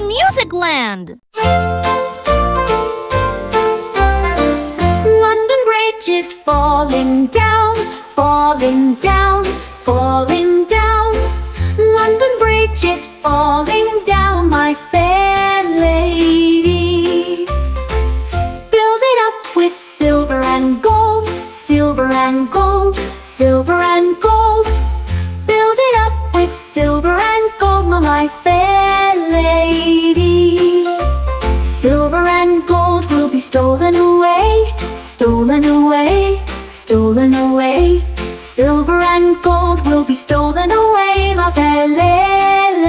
Music Land! London Bridge is falling down, falling down, falling down. London Bridge is falling down, my fair lady. Build it up with silver and gold, silver and gold, silver and gold. Build it up with silver and gold, my fair lady. Silver and gold will be stolen away, stolen away, stolen away. Silver and gold will be stolen away, my fair lady.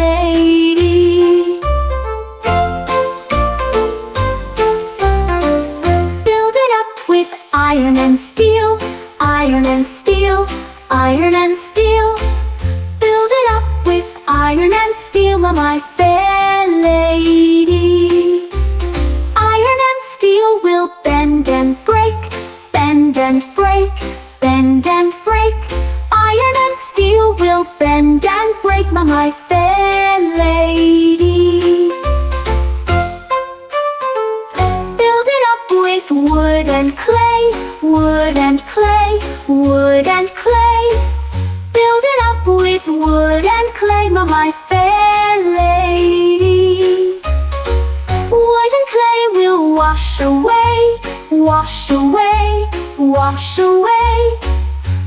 Build it up with iron and steel, iron and steel, iron and steel. Build it up with iron and steel, my fair lady. Iron and steel will bend and break, bend and break, bend and break. Iron and steel will bend and break, my fair lady. Build it up with wood and clay, wood and clay, wood and clay. Build it up with wood and clay, my fair lady. Wood and clay will wash away, wash away, wash away.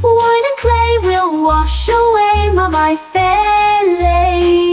Wood and clay will wash away, my fair lady.